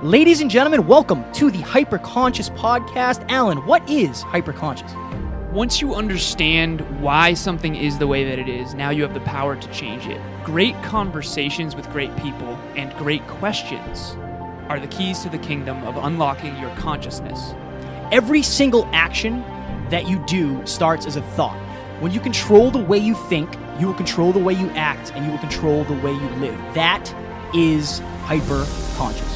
Ladies and gentlemen, welcome to the Hyperconscious Podcast. Alan, what is hyperconscious? Once you understand why something is the way that it is, now you have the power to change it. Great conversations with great people and great questions are the keys to the kingdom of unlocking your consciousness. Every single action that you do starts as a thought. When you control the way you think, you will control the way you act, and you will control the way you live. That is hyperconscious.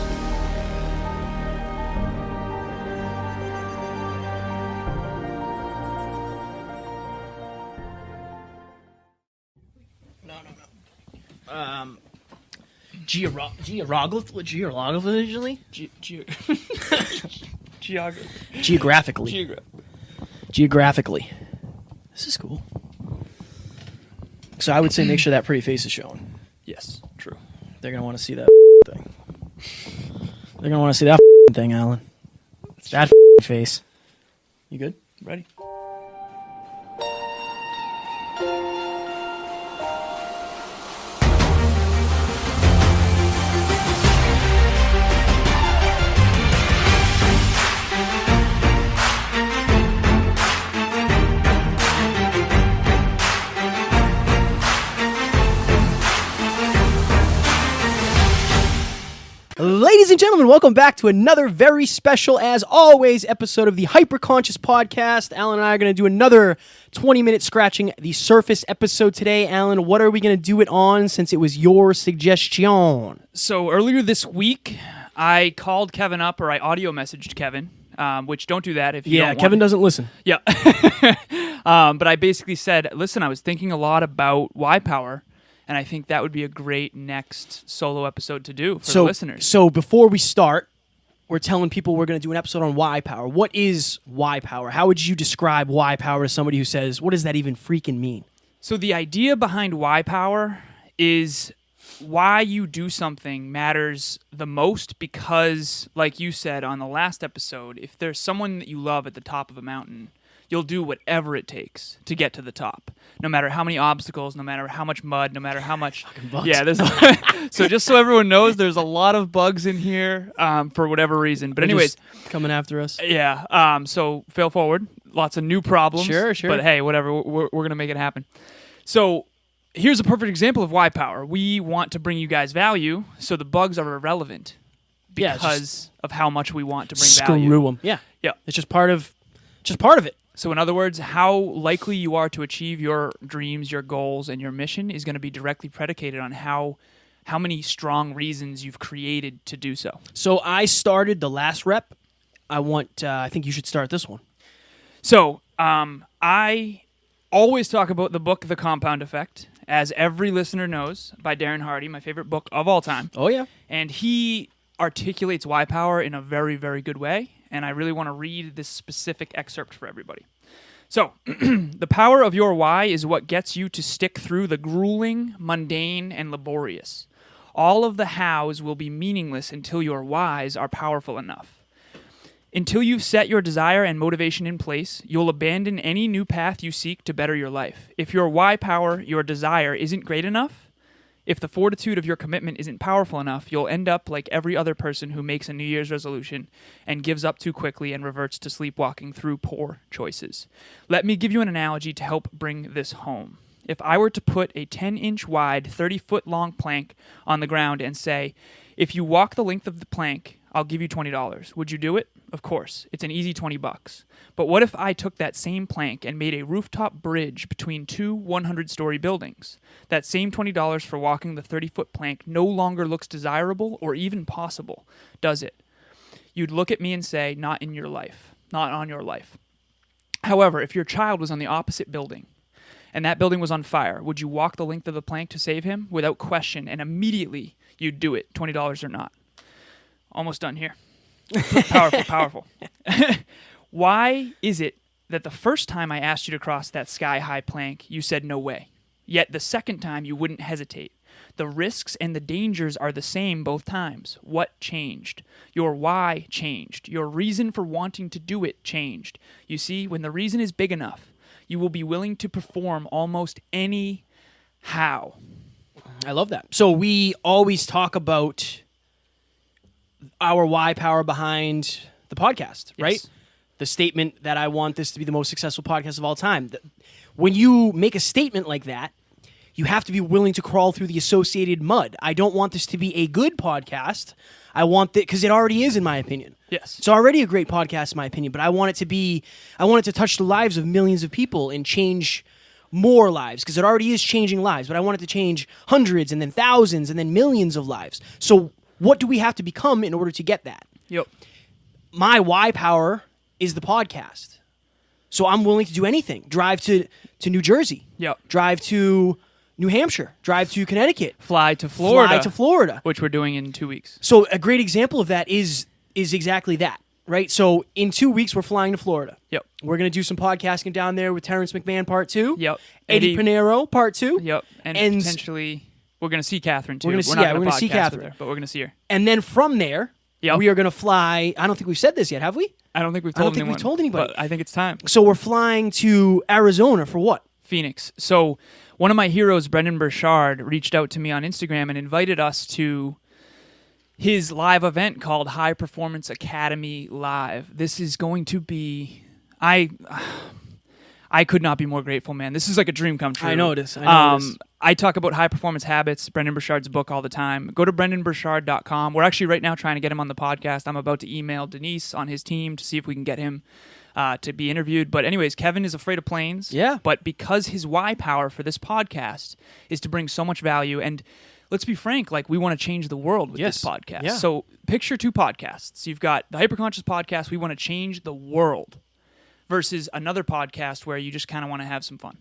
Geographically? Geographically. This is cool. So I would say make sure that pretty face is showing. Yes, true. They're going to want to see that thing. They're going to want to see that thing, Alan. That face. You good? Ready? Ladies and gentlemen, welcome back to another very special, as always, episode of the Hyperconscious Podcast. Alan and I are going to do another 20-minute Scratching the Surface episode today. Alan, what are we going to do it on since it was your suggestion? So earlier this week, I called Kevin up, or I audio messaged Kevin, which don't do that if you don't want Kevin doesn't listen. Yeah. But I basically said, listen, I was thinking a lot about Y Power, and I think that would be a great next solo episode to do for the listeners. So before we start, we're telling people we're going to do an episode on Y Power. What is Y Power? How would you describe Y Power to somebody who says, what does that even freaking mean? So the idea behind Y Power is why you do something matters the most because, like you said on the last episode, if there's someone that you love at the top of a mountain, you'll do whatever it takes to get to the top, no matter how many obstacles, no matter how much mud, no matter how much. Bugs. Yeah, so just so everyone knows, there's a lot of bugs in here for whatever reason. But anyways, coming after us. Yeah. So fail forward. Lots of new problems. Sure. But hey, whatever. We're gonna make it happen. So here's a perfect example of Y Power. We want to bring you guys value, so the bugs are irrelevant because of how much we want to bring value. Screw them. Yeah. It's just part of it. So in other words, how likely you are to achieve your dreams, your goals, and your mission is going to be directly predicated on how many strong reasons you've created to do so. So I started the last rep. I think you should start this one. So I always talk about the book The Compound Effect, as every listener knows, by Darren Hardy, my favorite book of all time. Oh, yeah. And he articulates Y Power in a very, very good way. And I really want to read this specific excerpt for everybody. So, the power of your why is what gets you to stick through the grueling, mundane, and laborious. All of the hows will be meaningless until your whys are powerful enough. Until you've set your desire and motivation in place, you'll abandon any new path you seek to better your life. If your why power, your desire, isn't great enough, if the fortitude of your commitment isn't powerful enough, you'll end up like every other person who makes a New Year's resolution and gives up too quickly and reverts to sleepwalking through poor choices. Let me give you an analogy to help bring this home. If I were to put a 10-inch wide, 30-foot long plank on the ground and say, if you walk the length of the plank, I'll give you $20. Would you do it? Of course. It's an easy $20. But what if I took that same plank and made a rooftop bridge between two 100-story buildings? That same $20 for walking the 30-foot plank no longer looks desirable or even possible, does it? You'd look at me and say, not in your life. Not on your life. However, if your child was on the opposite building and that building was on fire, would you walk the length of the plank to save him? Without question, and immediately you'd do it, $20 or not. Almost done here. Powerful. Why is it that the first time I asked you to cross that sky-high plank, you said no way? Yet the second time, you wouldn't hesitate. The risks and the dangers are the same both times. What changed? Your why changed. Your reason for wanting to do it changed. You see, when the reason is big enough, you will be willing to perform almost any how. I love that. So we always talk about our why power behind the podcast, right? Yes. The statement that I want this to be the most successful podcast of all time. When you make a statement like that, you have to be willing to crawl through the associated mud. I don't want this to be a good podcast. I want that because it already is, in my opinion. Yes. It's already a great podcast, in my opinion, but I want it to touch the lives of millions of people and change more lives, because it already is changing lives, but I want it to change hundreds and then thousands and then millions of lives. So what do we have to become in order to get that? Yep. My why power is the podcast. So I'm willing to do anything. Drive to New Jersey. Yep. Drive to New Hampshire. Drive to Connecticut. Fly to Florida. Which we're doing in 2 weeks. So a great example of that is exactly that, right? So in 2 weeks, we're flying to Florida. Yep. We're going to do some podcasting down there with Terrence McMahon, part 2. Yep. Eddie Pinero, part 2. Yep. And potentially, we're going to see Catherine, too. We're going to see Catherine. Her, but we're going to see her. And then from there, Yep. we are going to fly. I don't think we've said this yet, have we? I don't think we've I don't told think anyone. we've told anybody. But I think it's time. So we're flying to Arizona for what? Phoenix. So one of my heroes, Brendan Burchard, reached out to me on Instagram and invited us to his live event called High Performance Academy Live. This is going to be... I could not be more grateful, man. This is like a dream come true. I know it is. I talk about high performance habits, Brendan Burchard's book, all the time. Go to brendanburchard.com. We're actually right now trying to get him on the podcast. I'm about to email Denise on his team to see if we can get him to be interviewed. But anyways, Kevin is afraid of planes. Yeah. But because his why power for this podcast is to bring so much value, and let's be frank, like we want to change the world with this podcast. Yeah. So picture 2 podcasts. You've got the Hyperconscious podcast, we want to change the world, versus another podcast where you just kind of want to have some fun.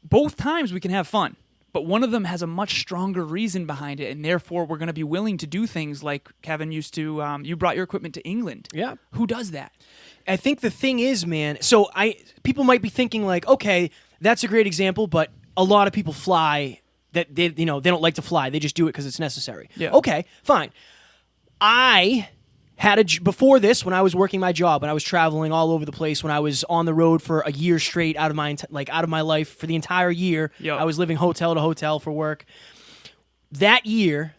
Both times we can have fun, but one of them has a much stronger reason behind it, and therefore we're going to be willing to do things like Kevin used to. You brought your equipment to England. Yeah. Who does that? I think the thing is, man, so people might be thinking like, okay, that's a great example, but a lot of people fly that they don't like to fly. They just do it because it's necessary. Yeah. Okay, fine. I had before this, when I was working my job, when I was traveling all over the place, when I was on the road for a year straight out of my life for the entire year. Yep. I was living hotel to hotel for work. That year,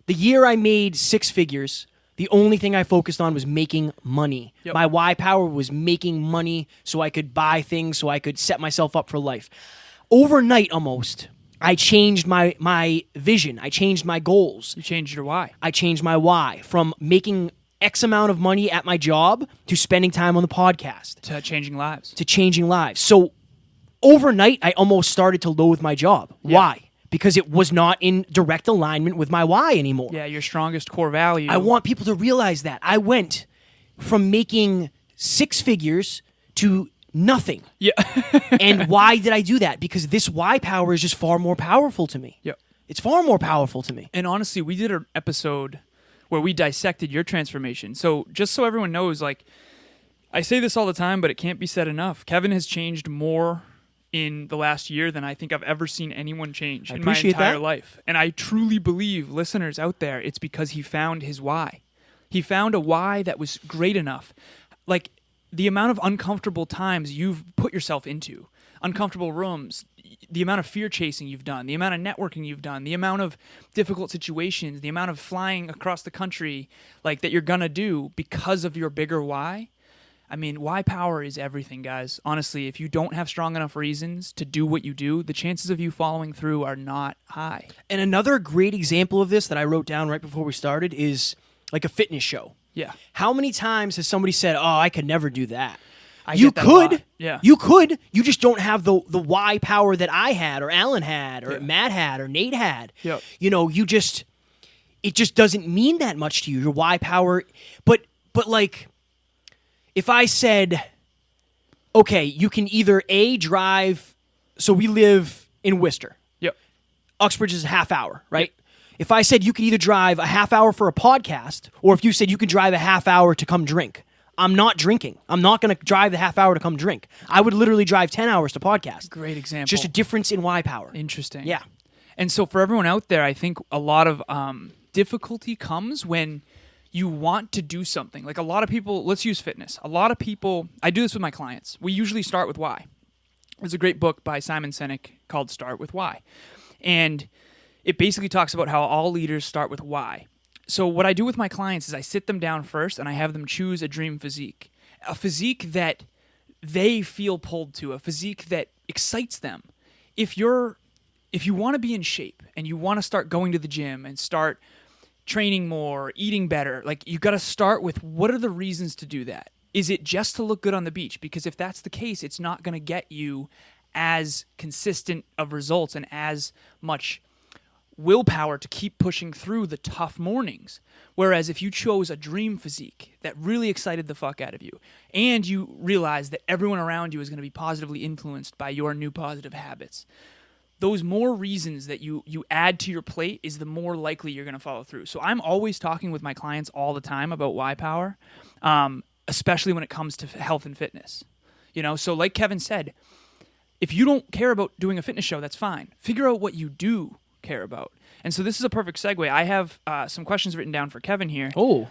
the year I made 6 figures, the only thing I focused on was making money. Yep. My why power was making money so I could buy things, so I could set myself up for life. Overnight almost, I changed my vision. I changed my goals. You changed your why. I changed my why from making X amount of money at my job to spending time on the podcast. To changing lives. To changing lives. So overnight, I almost started to loathe my job. Yeah. Why? Because it was not in direct alignment with my why anymore. Yeah, your strongest core value. I want people to realize that. I went from making 6 figures to nothing. Yeah. And why did I do that? Because this why power is just far more powerful to me. Yeah. It's far more powerful to me. And honestly, we did an episode where we dissected your transformation. So just so everyone knows, like, I say this all the time, but it can't be said enough. Kevin has changed more in the last year than I think I've ever seen anyone change in my entire life. And I truly believe, listeners out there, it's because he found his why. He found a why that was great enough. Like, the amount of uncomfortable times you've put yourself into, uncomfortable rooms, the amount of fear chasing you've done, the amount of networking you've done, the amount of difficult situations, the amount of flying across the country like that you're going to do because of your bigger why. I mean, why power is everything, guys. Honestly, if you don't have strong enough reasons to do what you do, the chances of you following through are not high. And another great example of this that I wrote down right before we started is like a fitness show. Yeah. How many times has somebody said, "Oh, I could never do that"? You could. Yeah. You could. You just don't have the why power that I had, or Alan had, or Matt had, or Nate had. Yep. It just doesn't mean that much to you. Your why power, but like, if I said, okay, you can either drive. So we live in Worcester. Yep. Uxbridge is a half hour, right? Yep. If I said you could either drive a half hour for a podcast, or if you said you could drive a half hour to come drink, I'm not drinking. I'm not going to drive the half hour to come drink. I would literally drive 10 hours to podcast. Great example. Just a difference in why power. Interesting. Yeah. And so for everyone out there, I think a lot of difficulty comes when you want to do something. Like a lot of people, let's use fitness. A lot of people, I do this with my clients. We usually start with why. There's a great book by Simon Sinek called Start With Why. And it basically talks about how all leaders start with why. So what I do with my clients is I sit them down first and I have them choose a dream physique. A physique that they feel pulled to, a physique that excites them. If you want to be in shape and you want to start going to the gym and start training more, eating better, like you got to start with what are the reasons to do that? Is it just to look good on the beach? Because if that's the case, it's not going to get you as consistent of results and as much willpower to keep pushing through the tough mornings. Whereas if you chose a dream physique that really excited the fuck out of you and you realize that everyone around you is going to be positively influenced by your new positive habits, those more reasons that you add to your plate is the more likely you're going to follow through. So I'm always talking with my clients all the time about why power, especially when it comes to health and fitness. So like Kevin said, if you don't care about doing a fitness show, that's fine. Figure out what you do care about. And so this is a perfect segue. I have some questions written down for Kevin here. Oh.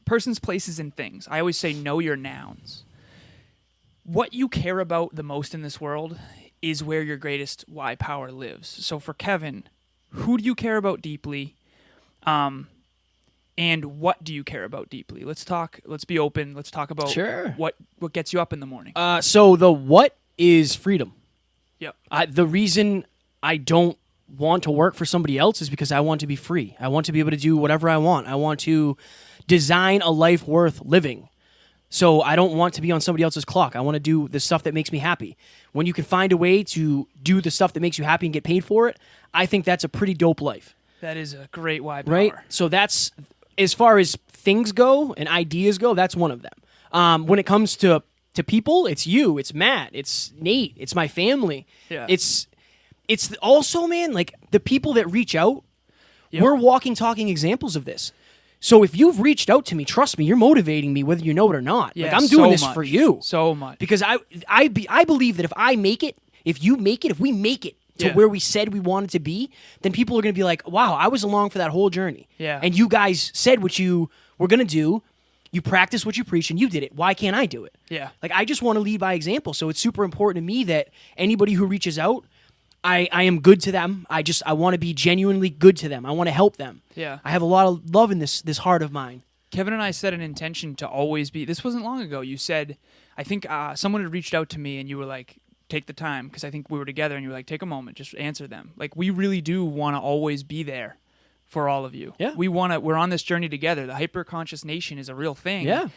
Persons, places, and things. I always say know your nouns. What you care about the most in this world is where your greatest why power lives. So for Kevin, who do you care about deeply? And what do you care about deeply? Let's be open. Let's talk about what gets you up in the morning. So the what is freedom. Yep. The reason I don't want to work for somebody else is because I want to be free. I want to be able to do whatever I want. I want to design a life worth living. So I don't want to be on somebody else's clock. I want to do the stuff that makes me happy. When you can find a way to do the stuff that makes you happy and get paid for it, I think that's a pretty dope life. That is a great why power. Right? So that's, as far as things go and ideas go, that's one of them. When it comes to people, it's you, it's Matt, it's Nate, it's my family. Yeah. It's also, man, like the people that reach out, we're walking, talking examples of this. So if you've reached out to me, trust me, you're motivating me whether you know it or not. Yeah, like I'm doing so this much. for you. So much. Because I believe that if I make it, if you make it, if we make it to where we said we wanted to be, then people are going to be like, wow, I was along for that whole journey. Yeah. And you guys said what you were going to do. You practiced what you preach and you did it. Why can't I do it? Yeah. Like I just want to lead by example. So it's super important to me that anybody who reaches out, I am good to them. I want to be genuinely good to them. I want to help them. Yeah. I have a lot of love in this heart of mine. Kevin and I set an intention to always be, this wasn't long ago. You said, I think someone had reached out to me and you were like, take the time, because I think we were together and you were like, take a moment, just answer them. Like we really do want to always be there for all of you. Yeah. We're on this journey together. The hyper-conscious nation is a real thing. Yeah.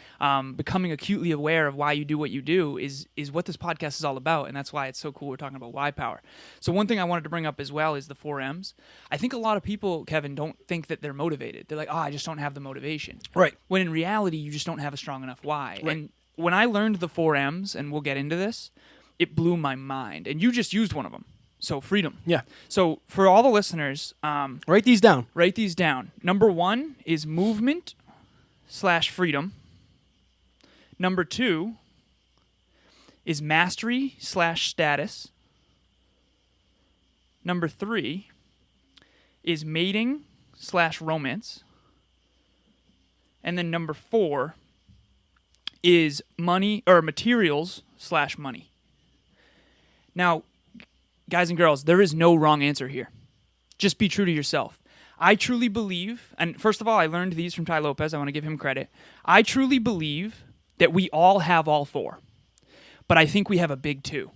Becoming acutely aware of why you do what you do is what this podcast is all about, and that's why it's so cool we're talking about why power. So one thing I wanted to bring up as well is the 4 M's. I think a lot of people, Kevin, don't think that they're motivated. They're like, I just don't have the motivation. Right. When in reality, you just don't have a strong enough why. Right. And when I learned the 4 M's, and we'll get into this, it blew my mind. And you just used one of them. So freedom. Yeah. So for all the listeners, Write these down. write these down. Number 1 is movement/freedom. Number 2 is mastery/status. Number 3 is mating/romance. And then number 4 is money or materials/money. Now, guys and girls, there is no wrong answer here. Just be true to yourself. I truly believe, and first of all, I learned these from Ty Lopez. I want to give him credit. I truly believe that we all have all 4, but I think we have a big 2.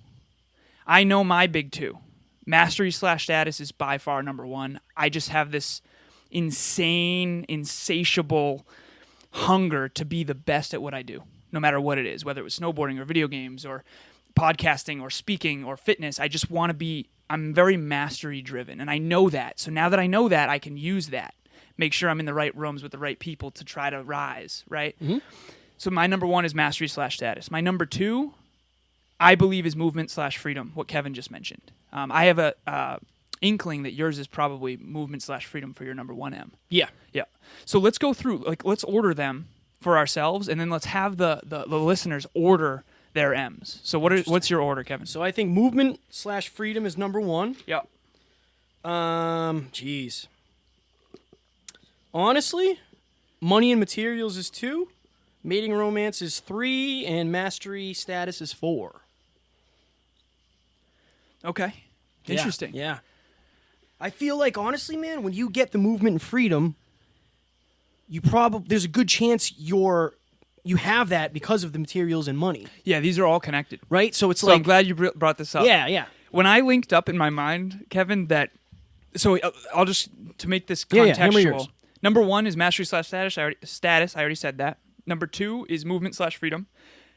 I know my big 2. Mastery/status is by far number 1. I just have this insane, insatiable hunger to be the best at what I do, no matter what it is, whether it was snowboarding or video games or podcasting or speaking or fitness. I just want to be, I'm very mastery driven, and I know that. So now that I know that, I can use that. Make sure I'm in the right rooms with the right people to try to rise, right? Mm-hmm. So my number 1 is mastery/status. My number 2, I believe, is movement/freedom, what Kevin just mentioned. I have a inkling that yours is probably movement/freedom for your number 1 M. Yeah. Yeah. So let's go through, let's order them for ourselves, and then let's have the listeners order their M's. So what's your order, Kevin? So I think movement/freedom is number 1. Yep. Jeez. Honestly, money and materials is 2, mating romance is 3, and mastery status is 4. Okay. Interesting. Yeah. I feel like, honestly, man, when you get the movement and freedom, there's a good chance you have that because of the materials and money, Yeah, these are all connected. right? So it's So I'm like, glad you brought this up. yeah. When I linked up in my mind, Kevin, so I'll just, to make this Yeah, hammer yours. contextual. Number 1 is mastery / status. I already said that. Number 2 is movement / freedom.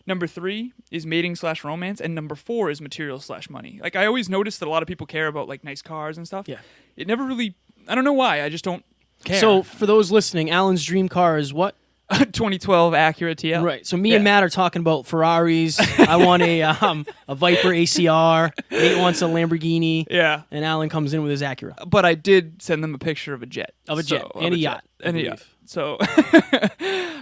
Number 3 is mating / romance, and number 4 is material / money. Like, I always notice that a lot of people care about like nice cars and stuff. Yeah. It never really. I don't know why. I just don't care. So for those listening, Alan's dream car is what? 2012 Acura TL. Right. So me and Matt are talking about Ferraris. I want a Viper ACR. Nate wants a Lamborghini. Yeah. And Alan comes in with his Acura. But I did send them a picture of a jet. Of a jet. And a yacht. And a yacht. So,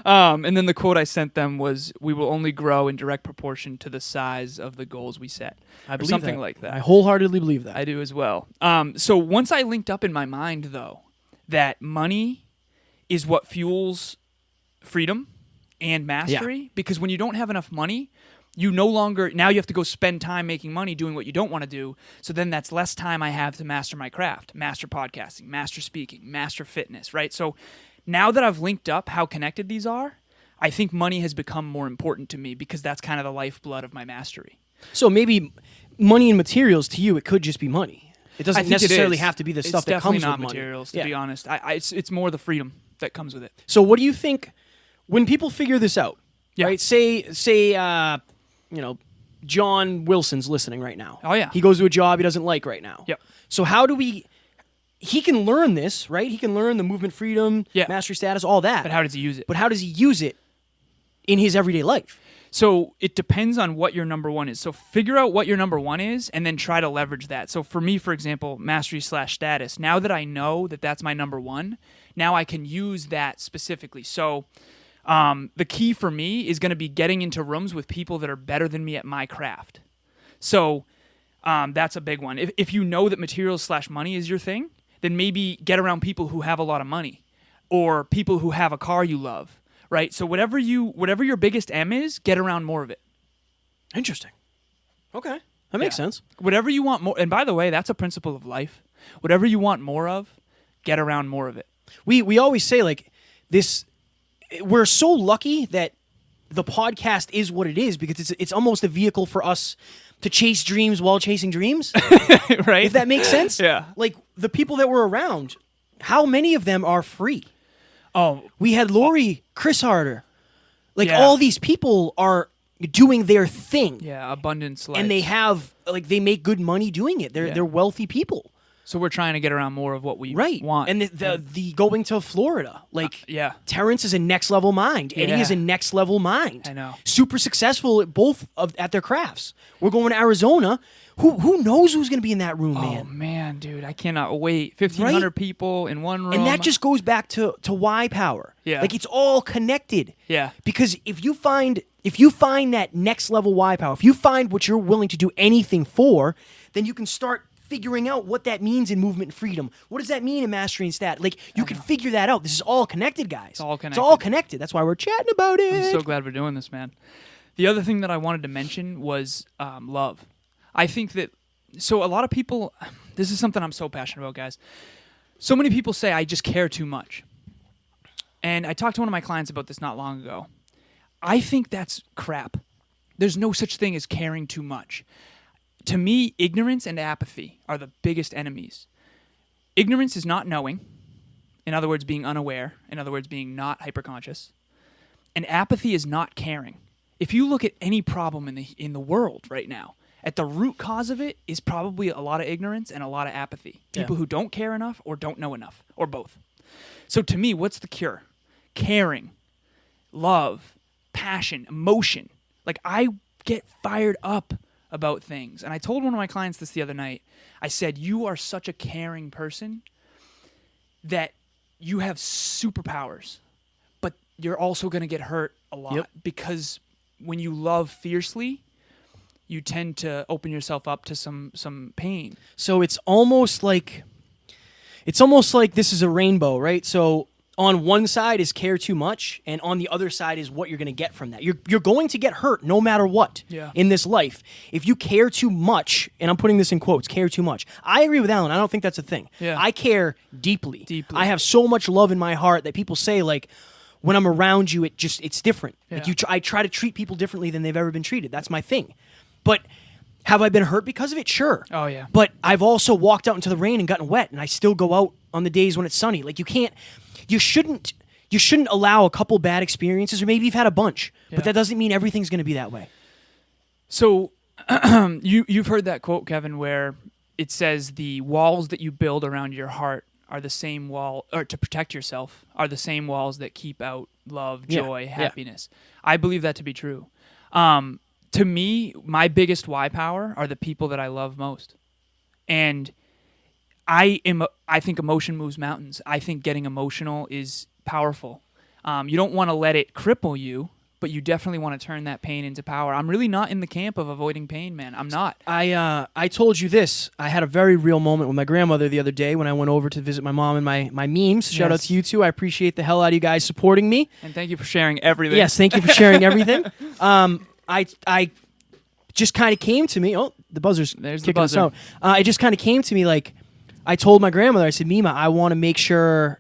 and then the quote I sent them was, "We will only grow in direct proportion to the size of the goals we set." I or believe something that. like that. I wholeheartedly believe that. I do as well. So once I linked up in my mind, though, that money is what fuels freedom and mastery, because when you don't have enough money, you have to go spend time making money doing what you don't want to do. So then that's less time I have to master my craft, master podcasting, master speaking, master fitness, right? So now that I've linked up how connected these are, I think money has become more important to me because that's kind of the lifeblood of my mastery. So maybe money and materials to you, it could just be money. It doesn't I think necessarily it is. have to be the It's stuff that comes definitely not with money. materials, to be honest. It's more the freedom that comes with it. So what do you think when people figure this out? Yeah. Right? Say John Wilson's listening right now. Oh, yeah. He goes to a job he doesn't like right now. Yep. So he can learn this, right? He can learn the movement freedom, mastery status, all that. But how does he use it? But how does he use it in his everyday life? So it depends on what your number 1 is. So figure out what your number 1 is and then try to leverage that. So for me, for example, mastery / status, now that I know that that's my number 1, now I can use that specifically. So the key for me is going to be getting into rooms with people that are better than me at my craft. So that's a big one. If you know that materials / money is your thing, then maybe get around people who have a lot of money or people who have a car you love, right? So whatever your biggest M is, get around more of it. Interesting. Okay. That makes sense. Whatever you want more, and by the way, that's a principle of life. Whatever you want more of, get around more of it. We always say like this, we're so lucky that the podcast is what it is because it's almost a vehicle for us to chase dreams while chasing dreams. Right? If that makes sense. Yeah. Like the people that were around, how many of them are free? Oh, We had Lori, Chris Harder. Like Yeah. all these people are doing their thing. yeah, abundance life. And they make good money doing it. They're wealthy people. So we're trying to get around more of what we Right. want. And the going to Florida. Like yeah. Terrence is a next level mind. Eddie Yeah. is a next level mind. I know. Super successful at both at their crafts. We're going to Arizona. Who knows who's going to be in that room, Oh man? man, dude, I cannot wait. 1,500 Right? people in one room. And that just goes back to why power. Yeah. Like it's all connected. Yeah. Because if you find that next level why power, if you find what you're willing to do anything for, then you can start figuring out what that means in movement freedom. What does that mean in mastery and stat? Like you can figure that out. This is all connected, guys. all It's all connected. connected. That's why we're chatting about it. I'm so glad we're doing this, man. The other thing that I wanted to mention was love. I think that, so a lot of people, this is something I'm so passionate about, guys. So many people say, I just care too much. And I talked to one of my clients about this not long ago. I think that's crap. There's no such thing as caring too much. To me, ignorance and apathy are the biggest enemies. Ignorance is not knowing. In other words, being unaware. In other words, being not hyperconscious. And apathy is not caring. If you look at any problem in the world right now, at the root cause of it is probably a lot of ignorance and a lot of apathy. People who don't care enough or don't know enough, or both. So to me, what's the cure? Caring, love, passion, emotion. Like I get fired up about things. And I told one of my clients this the other night. I said, you are such a caring person that you have superpowers, but you're also going to get hurt a lot because when you love fiercely, you tend to open yourself up to some pain. So it's almost like this is a rainbow, right? So on one side is care too much, and on the other side is what you're going to get from that. You're going to get hurt no matter what in this life. If you care too much, and I'm putting this in quotes, care too much. I agree with Alan. I don't think that's a thing. Yeah. I care deeply. I have so much love in my heart that people say, like, when I'm around you, it's different. Yeah. Like I try to treat people differently than they've ever been treated. That's my thing. But have I been hurt because of it? Sure. Oh, yeah. But I've also walked out into the rain and gotten wet, and I still go out on the days when it's sunny. Like, you shouldn't allow a couple bad experiences, or maybe you've had a bunch, but that doesn't mean everything's going to be that way. So you've heard that quote, Kevin, where it says the walls that you build around your heart are the same wall, or to protect yourself, are the same walls that keep out love, joy, happiness. I believe that to be true. To me, my biggest why power are the people that I love most. And I think emotion moves mountains. I think getting emotional is powerful. You don't want to let it cripple you, but you definitely want to turn that pain into power. I'm really not in the camp of avoiding pain, man. I'm not. I told you this. I had a very real moment with my grandmother the other day when I went over to visit my mom and my memes. Shout out to you two. I appreciate the hell out of you guys supporting me. And thank you for sharing everything. Yes, thank you for sharing everything. I just kind of came to me. Oh, the buzzer's There's the kicking us buzzer. out. It just kind of came to me like, I told my grandmother, I said, Mima, I want to make sure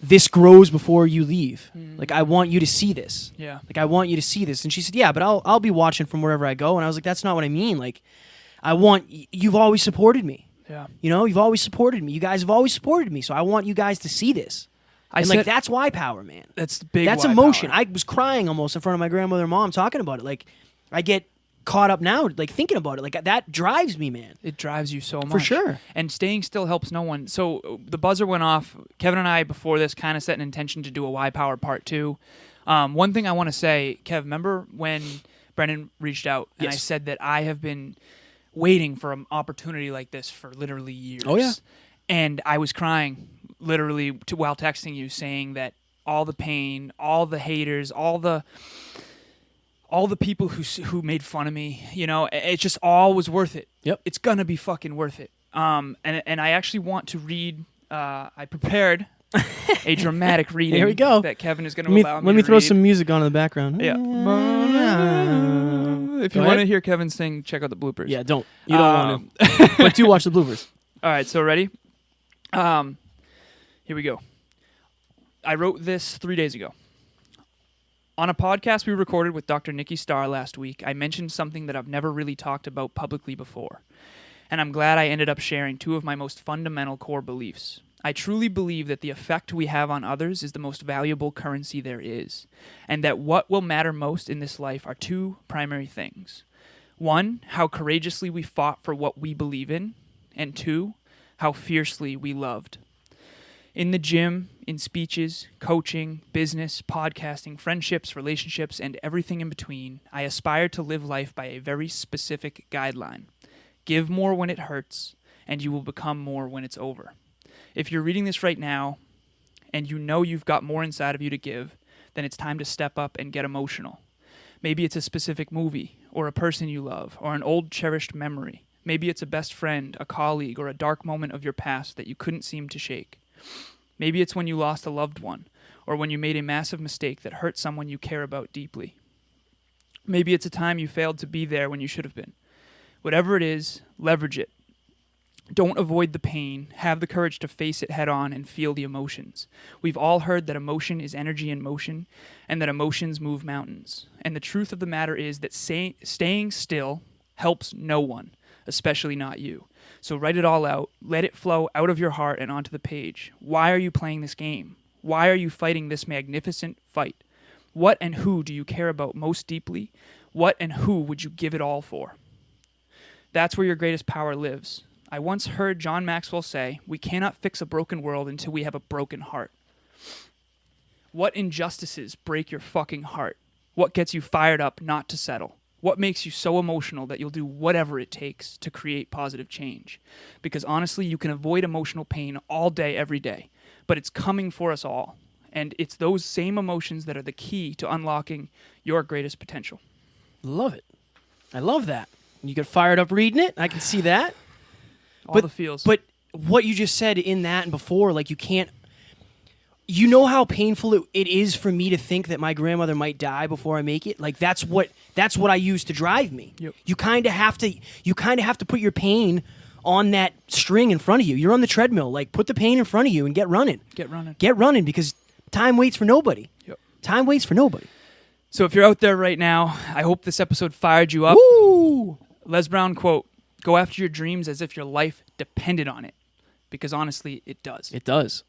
this grows before you leave. Like, I want you to see this. Yeah. Like, I want you to see this. And she said, yeah, but I'll be watching from wherever I go. And I was like, that's not what I mean. Like, you've always supported me. Yeah. You know, you've always supported me. You guys have always supported me. So I want you guys to see this. That's why power, man. That's big. That's why emotion. power. I was crying almost in front of my grandmother and mom talking about it. Like, I get caught up now, like, thinking about it. Like, that drives me, man. It drives you so much. For sure. And staying still helps no one. So the buzzer went off. Kevin and I, before this, kind of set an intention to do a Why Power Part 2. One thing I want to say, Kev, remember when Brennan reached out and I said that I have been waiting for an opportunity like this for literally years. Oh, yeah. And I was crying literally while texting you, saying that all the pain, all the haters, all the people who made fun of me, you know, it just all was worth it. Yep. It's gonna be fucking worth it. And I actually want to read. I prepared a dramatic reading. Here we go. That Kevin is going to allow me. Let me to throw read. some music on in the background. Yeah. If you want to hear Kevin sing, check out the bloopers. Yeah, don't. You don't want to. But do watch the bloopers. All right, so ready? Here we go. I wrote this 3 days ago. On a podcast we recorded with Dr. Nikki Starr last week, I mentioned something that I've never really talked about publicly before. And I'm glad I ended up sharing two of my most fundamental core beliefs. I truly believe that the effect we have on others is the most valuable currency there is, and that what will matter most in this life are two primary things. One, how courageously we fought for what we believe in, and two, how fiercely we loved. In the gym, in speeches, coaching, business, podcasting, friendships, relationships, and everything in between, I aspire to live life by a very specific guideline. Give more when it hurts, and you will become more when it's over. If you're reading this right now, and you know you've got more inside of you to give, then it's time to step up and get emotional. Maybe it's a specific movie, or a person you love, or an old cherished memory. Maybe it's a best friend, a colleague, or a dark moment of your past that you couldn't seem to shake. Maybe it's when you lost a loved one, or when you made a massive mistake that hurt someone you care about deeply. Maybe it's a time you failed to be there when you should have been. Whatever it is, leverage it. Don't avoid the pain. Have the courage to face it head on and feel the emotions. We've all heard that emotion is energy in motion, and that emotions move mountains. And the truth of the matter is that staying still helps no one, especially not you. So write it all out. Let it flow out of your heart and onto the page. Why are you playing this game? Why are you fighting this magnificent fight? What and who do you care about most deeply? What and who would you give it all for? That's where your greatest power lives. I once heard John Maxwell say, "We cannot fix a broken world until we have a broken heart." What injustices break your fucking heart? What gets you fired up not to settle? What makes you so emotional that you'll do whatever it takes to create positive change? Because honestly, you can avoid emotional pain all day, every day, but it's coming for us all. And it's those same emotions that are the key to unlocking your greatest potential. Love it. I love that. You get fired up reading it. I can see that. All the feels. But what you just said in that and before, like, you can't... you know how painful it is for me to think that my grandmother might die before I make it? Like that's what I use to drive me. Yep. You kind of have to put your pain on that string in front of you. You're on the treadmill. Like put the pain in front of you and get running. Get running because time waits for nobody. Yep. Time waits for nobody. So if you're out there right now, I hope this episode fired you up. Woo! Les Brown quote, "Go after your dreams as if your life depended on it." Because honestly, it does. It does.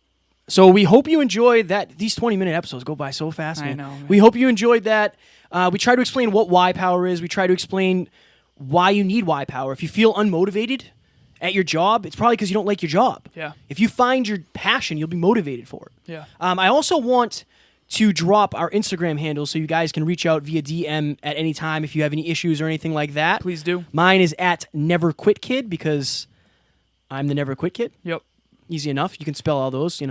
So we hope you enjoyed that. These 20-minute episodes go by so fast, man. I know, man. We hope you enjoyed that. We try to explain what Y power is. We try to explain why you need Y power. If you feel unmotivated at your job, it's probably because you don't like your job. Yeah. If you find your passion, you'll be motivated for it. Yeah. I also want to drop our Instagram handle so you guys can reach out via DM at any time if you have any issues or anything like that. Please do. Mine is at NeverQuitKid because I'm the Never Quit Kid. Yep. Easy enough. You can spell all those,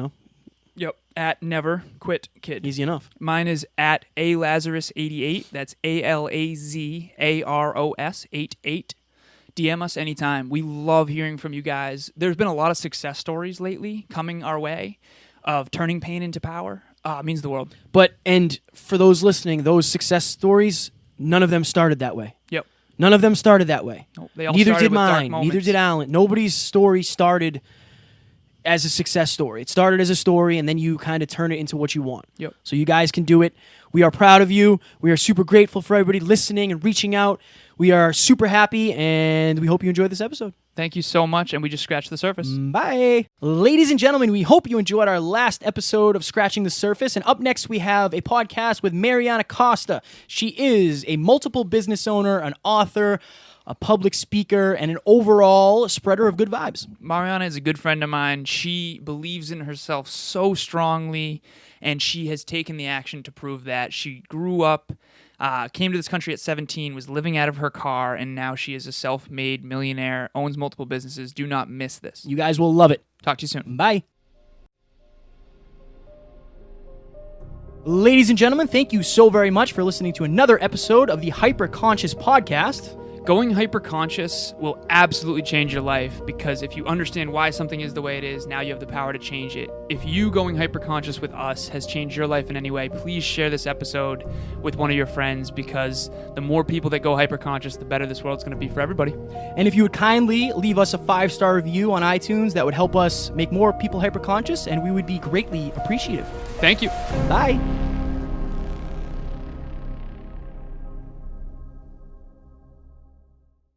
Yep. At Never Quit Kid. Easy enough. Mine is at alazarus88. That's ALAZAROS88. DM us anytime. We love hearing from you guys. There's been a lot of success stories lately coming our way of turning pain into power. It means the world. And for those listening, those success stories, none of them started that way. Yep. None of them started that way. Nope, they all Neither started did with dark mine. Neither moments. did Alan. Nobody's story started as a success story. It started as a story, and then you kind of turn it into what you want. Yep. So you guys can do it. We are proud of you. We are super grateful for everybody listening and reaching out. We are super happy, and we hope you enjoyed this episode. Thank you so much, and we just scratched the surface. Bye. Ladies and gentlemen, we hope you enjoyed our last episode of Scratching the Surface. And up next, we have a podcast with Mariana Costa. She is a multiple business owner, an author, a public speaker, and an overall spreader of good vibes. Mariana is a good friend of mine. She believes in herself so strongly, and she has taken the action to prove that. She grew up, came to this country at 17, was living out of her car, and now she is a self-made millionaire, owns multiple businesses. Do not miss this. You guys will love it. Talk to you soon. Bye. Ladies and gentlemen, thank you so very much for listening to another episode of the Hyper Conscious Podcast. Going hyper-conscious will absolutely change your life because if you understand why something is the way it is, now you have the power to change it. If you going hyper-conscious with us has changed your life in any way, please share this episode with one of your friends because the more people that go hyper-conscious, the better this world's going to be for everybody. And if you would kindly leave us a 5-star review on iTunes, that would help us make more people hyper-conscious, and we would be greatly appreciative. Thank you. Bye.